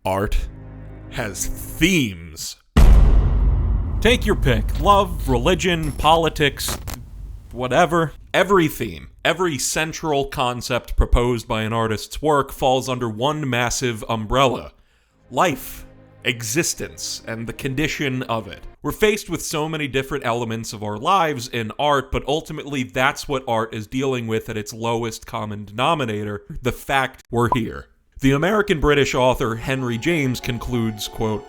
art has themes. Take your pick. Love, religion, politics, whatever. Every theme, every central concept proposed by an artist's work falls under one massive umbrella. Life, existence, and the condition of it. We're faced with so many different elements of our lives in art, but ultimately that's what art is dealing with at its lowest common denominator, the fact we're here. The American-British author Henry James concludes, quote,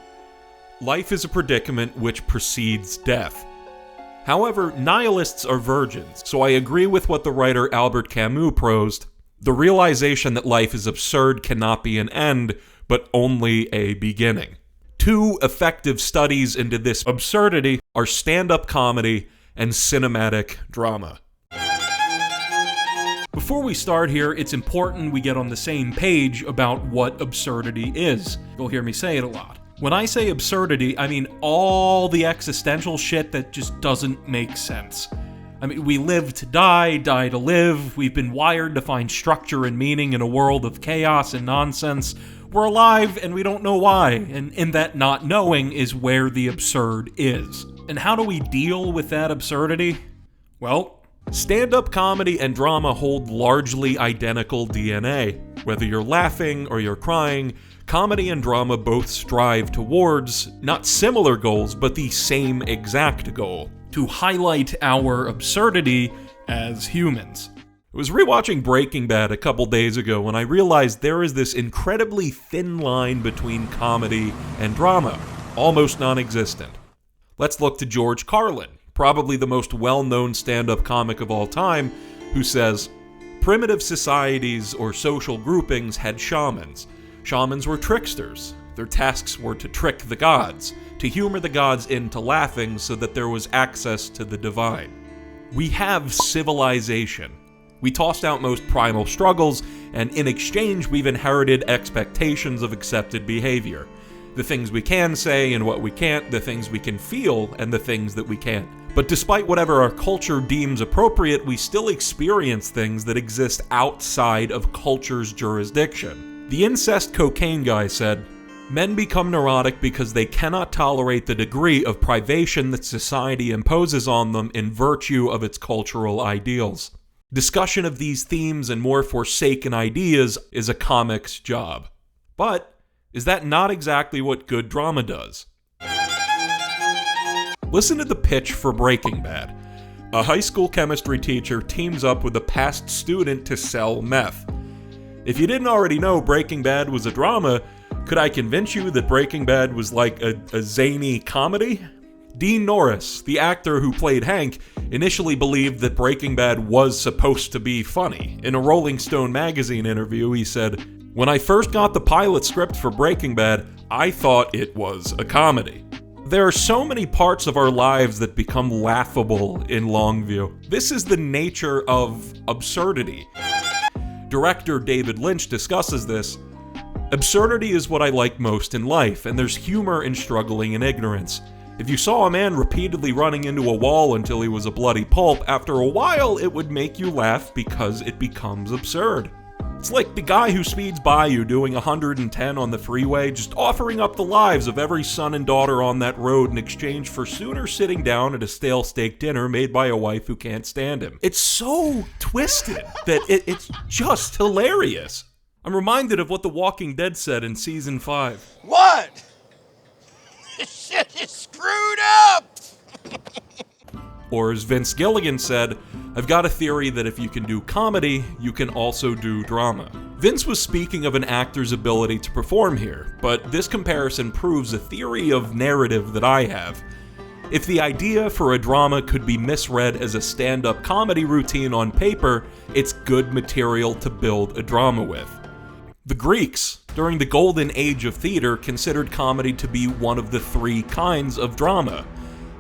"Life is a predicament which precedes death." However, nihilists are virgins, so I agree with what the writer Albert Camus prosed. The realization that life is absurd cannot be an end, but only a beginning. Two effective studies into this absurdity are stand-up comedy and cinematic drama. Before we start here, it's important we get on the same page about what absurdity is. You'll hear me say it a lot. When I say absurdity, I mean all the existential shit that just doesn't make sense. I mean, we live to die to live. We've been wired to find structure and meaning in a world of chaos and nonsense. We're alive and we don't know why, and in that not knowing is where the absurd is. And how do we deal with that absurdity? Well, stand-up comedy and drama hold largely identical DNA. Whether you're laughing or you're crying, comedy and drama both strive towards, not similar goals, but the same exact goal: to highlight our absurdity as humans. I was rewatching Breaking Bad a couple days ago when I realized there is this incredibly thin line between comedy and drama, almost non-existent. Let's look to George Carlin, probably the most well-known stand-up comic of all time, who says, "Primitive societies or social groupings had shamans. Shamans were tricksters. Their tasks were to trick the gods, to humor the gods into laughing so that there was access to the divine. We have civilization. We tossed out most primal struggles, and in exchange we've inherited expectations of accepted behavior. The things we can say and what we can't, the things we can feel and the things that we can't. But despite whatever our culture deems appropriate, we still experience things that exist outside of culture's jurisdiction." The incest cocaine guy said, "Men become neurotic because they cannot tolerate the degree of privation that society imposes on them in virtue of its cultural ideals. Discussion of these themes and more forsaken ideas is a comic's job." But is that not exactly what good drama does? Listen to the pitch for Breaking Bad. A high school chemistry teacher teams up with a past student to sell meth. If you didn't already know Breaking Bad was a drama, could I convince you that Breaking Bad was like a zany comedy? Dean Norris, the actor who played Hank, initially believed that Breaking Bad was supposed to be funny. In a Rolling Stone magazine interview, he said, "When I first got the pilot script for Breaking Bad, I thought it was a comedy." There are so many parts of our lives that become laughable in Longview. This is the nature of absurdity. Director David Lynch discusses this. "Absurdity is what I like most in life, and there's humor in struggling in ignorance. If you saw a man repeatedly running into a wall until he was a bloody pulp, after a while it would make you laugh because it becomes absurd. It's like the guy who speeds by you doing 110 on the freeway, just offering up the lives of every son and daughter on that road in exchange for sooner sitting down at a stale steak dinner made by a wife who can't stand him." It's so twisted that it's just hilarious. I'm reminded of what The Walking Dead said in Season 5. "What? This shit is screwed up!" Or as Vince Gilligan said, "I've got a theory that if you can do comedy, you can also do drama." Vince was speaking of an actor's ability to perform here, but this comparison proves a theory of narrative that I have. If the idea for a drama could be misread as a stand-up comedy routine on paper, it's good material to build a drama with. The Greeks, during the golden age of theater, considered comedy to be one of the three kinds of drama.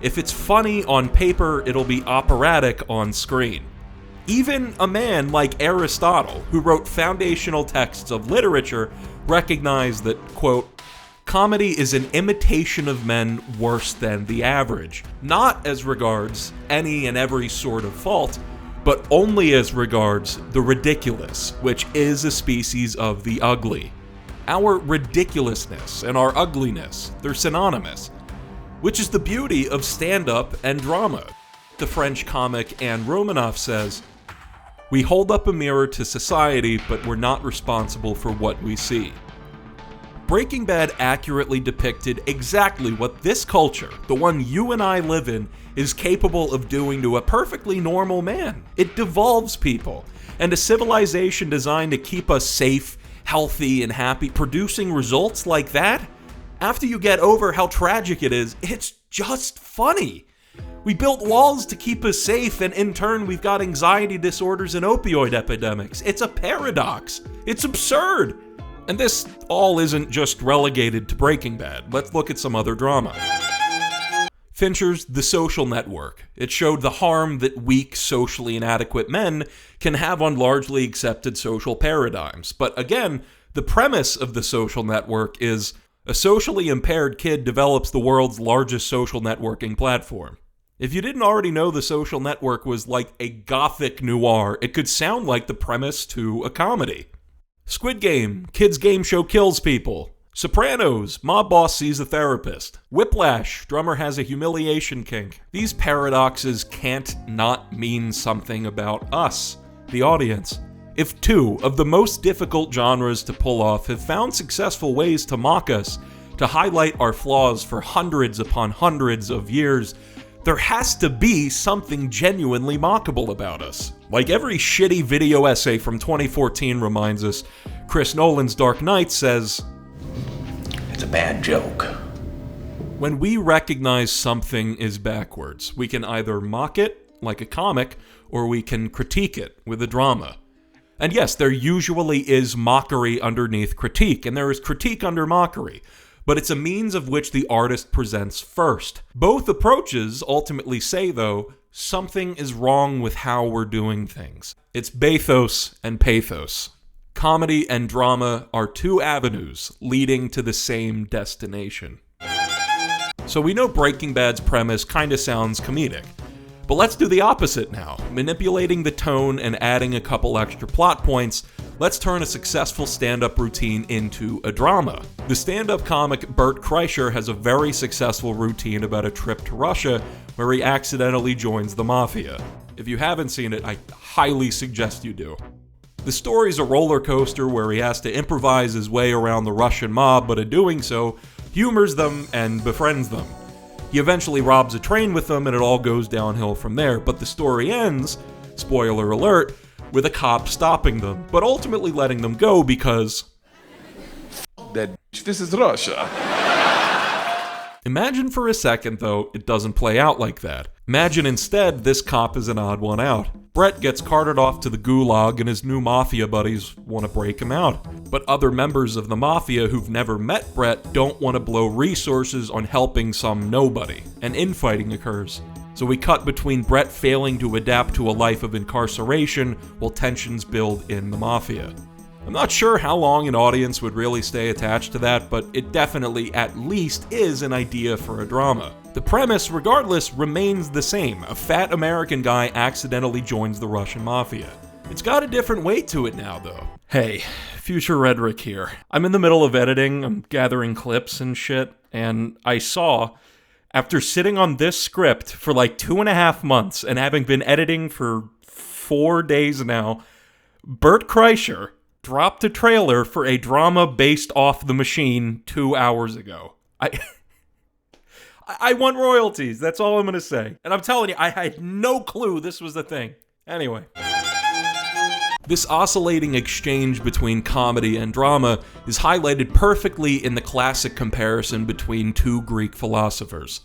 If it's funny on paper, it'll be operatic on screen. Even a man like Aristotle, who wrote foundational texts of literature, recognized that, quote, "Comedy is an imitation of men worse than the average, not as regards any and every sort of fault, but only as regards the ridiculous, which is a species of the ugly." Our ridiculousness and our ugliness, they're synonymous. Which is the beauty of stand-up and drama. The French comic Anne Romanoff says, "We hold up a mirror to society, but we're not responsible for what we see." Breaking Bad accurately depicted exactly what this culture, the one you and I live in, is capable of doing to a perfectly normal man. It devolves people, and a civilization designed to keep us safe, healthy, and happy, producing results like that? After you get over how tragic it is, it's just funny. We built walls to keep us safe, and in turn we've got anxiety disorders and opioid epidemics. It's a paradox. It's absurd. And this all isn't just relegated to Breaking Bad. Let's look at some other drama. Fincher's The Social Network. It showed the harm that weak, socially inadequate men can have on largely accepted social paradigms. But again, the premise of The Social Network is a socially impaired kid develops the world's largest social networking platform. If you didn't already know The Social Network was like a gothic noir, it could sound like the premise to a comedy. Squid Game, kids' game show kills people. Sopranos, mob boss sees a therapist. Whiplash, drummer has a humiliation kink. These paradoxes can't not mean something about us, the audience. If two of the most difficult genres to pull off have found successful ways to mock us, to highlight our flaws for hundreds upon hundreds of years, there has to be something genuinely mockable about us. Like every shitty video essay from 2014 reminds us, Chris Nolan's Dark Knight says, "It's a bad joke." When we recognize something is backwards, we can either mock it, like a comic, or we can critique it with a drama. And yes, there usually is mockery underneath critique, and there is critique under mockery. But it's a means of which the artist presents first. Both approaches ultimately say, though, something is wrong with how we're doing things. It's bathos and pathos. Comedy and drama are two avenues leading to the same destination. So we know Breaking Bad's premise kinda sounds comedic. But let's do the opposite now. Manipulating the tone and adding a couple extra plot points, let's turn a successful stand-up routine into a drama. The stand-up comic Bert Kreischer has a very successful routine about a trip to Russia where he accidentally joins the mafia. If you haven't seen it, I highly suggest you do. The story's a roller coaster where he has to improvise his way around the Russian mob, but in doing so, humors them and befriends them. He eventually robs a train with them, and it all goes downhill from there. But the story ends, spoiler alert, with a cop stopping them, but ultimately letting them go because... that bitch, this is Russia. Imagine for a second, though, it doesn't play out like that. Imagine instead this cop is an odd one out. Brett gets carted off to the gulag and his new mafia buddies want to break him out. But other members of the mafia who've never met Brett don't want to blow resources on helping some nobody, and infighting occurs. So we cut between Brett failing to adapt to a life of incarceration while tensions build in the mafia. I'm not sure how long an audience would really stay attached to that, but it definitely at least is an idea for a drama. The premise, regardless, remains the same. A fat American guy accidentally joins the Russian mafia. It's got a different weight to it now, though. Hey, future Redrick here. I'm in the middle of editing, I'm gathering clips and shit, and I saw, after sitting on this script for like 2.5 months and having been editing for 4 days now, Bert Kreischer dropped a trailer for a drama based off The Machine 2 hours ago. I want royalties, that's all I'm gonna say. And I'm telling you, I had no clue this was the thing. Anyway. This oscillating exchange between comedy and drama is highlighted perfectly in the classic comparison between two Greek philosophers,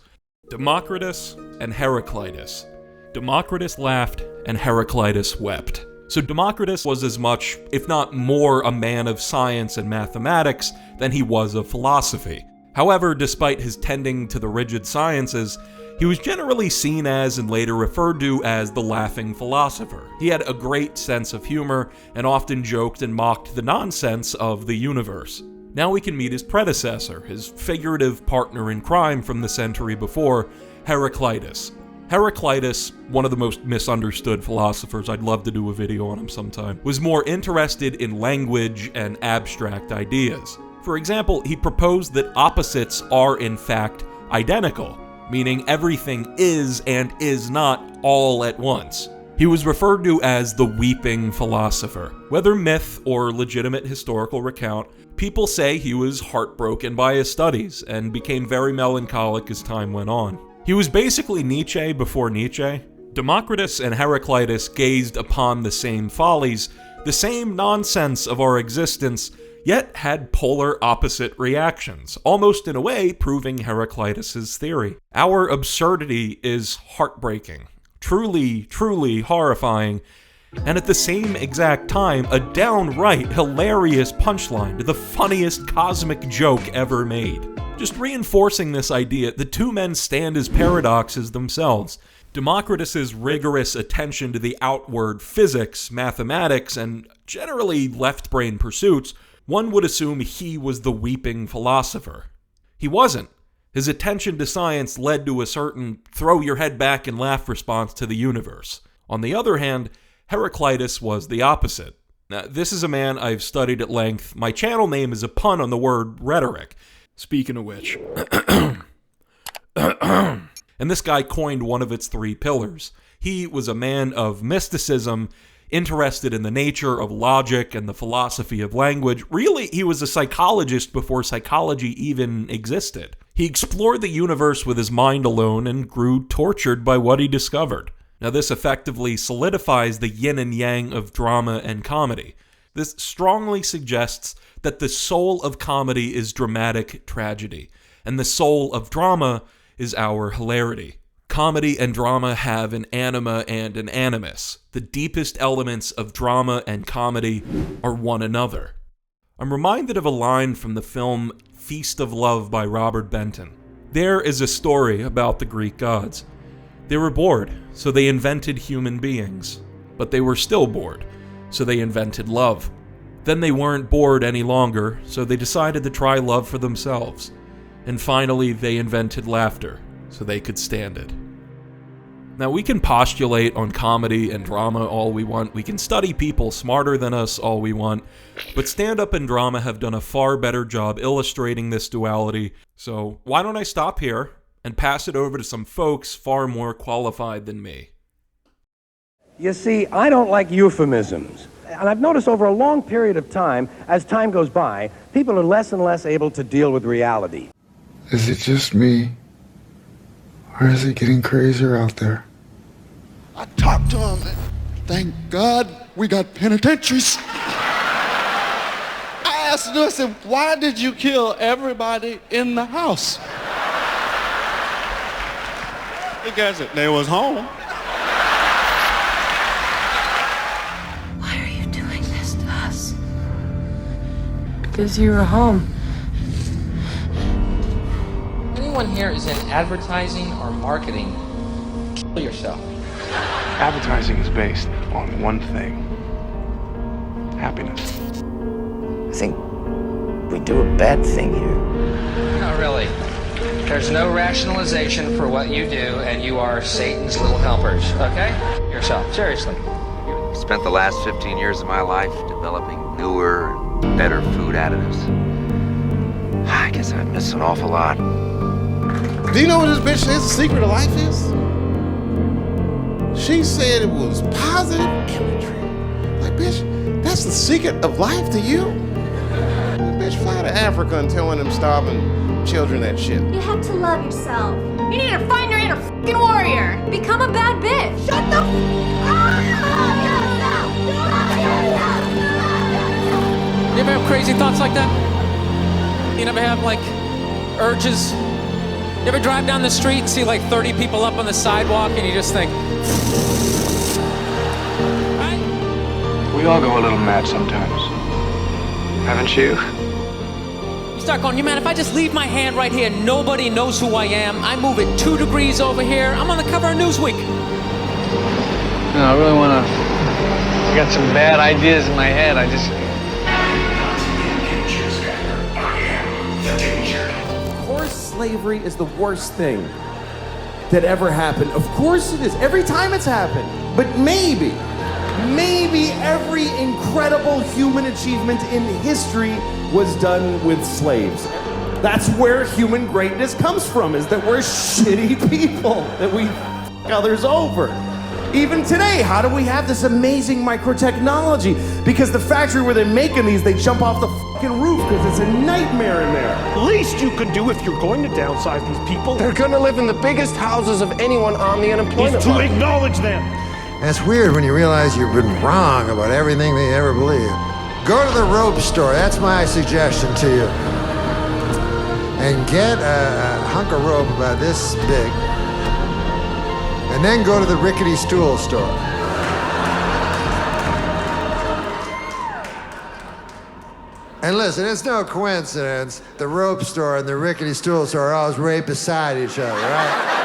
Democritus and Heraclitus. Democritus laughed and Heraclitus wept. So Democritus was as much, if not more, a man of science and mathematics than he was of philosophy. However, despite his tending to the rigid sciences, he was generally seen as and later referred to as the laughing philosopher. He had a great sense of humor and often joked and mocked the nonsense of the universe. Now we can meet his predecessor, his figurative partner in crime from the century before, Heraclitus. Heraclitus, one of the most misunderstood philosophers, I'd love to do a video on him sometime, was more interested in language and abstract ideas. For example, he proposed that opposites are in fact identical, meaning everything is and is not all at once. He was referred to as the weeping philosopher. Whether myth or legitimate historical recount, people say he was heartbroken by his studies and became very melancholic as time went on. He was basically Nietzsche before Nietzsche. Democritus and Heraclitus gazed upon the same follies, the same nonsense of our existence, yet had polar opposite reactions, almost in a way proving Heraclitus's theory. Our absurdity is heartbreaking, truly, truly horrifying, and at the same exact time, a downright hilarious punchline to the funniest cosmic joke ever made. Just reinforcing this idea, the two men stand as paradoxes themselves. Democritus's rigorous attention to the outward physics, mathematics, and generally left-brain pursuits, one would assume he was the weeping philosopher. He wasn't. His attention to science led to a certain throw-your-head-back-and-laugh response to the universe. On the other hand, Heraclitus was the opposite. Now, this is a man I've studied at length. My channel name is a pun on the word rhetoric. Speaking of which... And this guy coined one of its three pillars. He was a man of mysticism, interested in the nature of logic and the philosophy of language. Really, he was a psychologist before psychology even existed. He explored the universe with his mind alone and grew tortured by what he discovered. Now, this effectively solidifies the yin and yang of drama and comedy. This strongly suggests that the soul of comedy is dramatic tragedy, and the soul of drama is our hilarity. Comedy and drama have an anima and an animus. The deepest elements of drama and comedy are one another. I'm reminded of a line from the film Feast of Love by Robert Benton. There is a story about the Greek gods. They were bored, so they invented human beings. But they were still bored, so they invented love. Then they weren't bored any longer, so they decided to try love for themselves. And finally, they invented laughter, so they could stand it. Now, we can postulate on comedy and drama all we want. We can study people smarter than us all we want. But stand-up and drama have done a far better job illustrating this duality. So why don't I stop here and pass it over to some folks far more qualified than me? You see, I don't like euphemisms. And I've noticed over a long period of time, as time goes by, people are less and less able to deal with reality. Is it just me? Or is it getting crazier out there? I talked to him. Thank God we got penitentiaries. I asked him, I said, why did you kill everybody in the house? The guy said, they was home. Why are you doing this to us? Because you were home. Anyone here is in advertising or marketing, kill yourself. Advertising is based on one thing: happiness. I think we do a bad thing here. Not really. There's no rationalization for what you do, and you are Satan's little helpers, okay? Yourself, seriously. I spent the last 15 years of my life developing newer, better food additives. I guess I missed an awful lot. Do you know what this bitch says the secret of life is? She said it was positive imagery. Like, bitch, that's the secret of life to you? Bitch, fly to Africa and tell one of them starving children that shit. You have to love yourself. You need to find your inner fucking warrior. Become a bad bitch. Shut the You ever have crazy thoughts like that? You never have, like, urges? You ever drive down the street and see like 30 people up on the sidewalk and you just think, right? We all go a little mad sometimes. Haven't you? You start going, you man, if I just leave my hand right here, nobody knows who I am. I move it 2 degrees over here. I'm on the cover of Newsweek. No, I really want to... I got some bad ideas in my head. I just... Slavery is the worst thing that ever happened. Of course it is. Every time it's happened. But maybe Maybe every incredible human achievement in history was done with slaves. That's where human greatness comes from, is that we're shitty people, that we f*** others over. Even today, how do we have this amazing microtechnology? Because the factory where they're making these, they jump off the fucking roof because it's a nightmare in there. Least you could do if you're going to downsize these people. They're gonna live in the biggest houses of anyone on the unemployment is to market. Acknowledge them. And it's weird when you realize you've been wrong about everything they ever believed. Go to the rope store, that's my suggestion to you. And get a hunk of rope about this big. And then go to the rickety stool store. And listen, it's no coincidence the rope store and the rickety stool store are always right beside each other, right?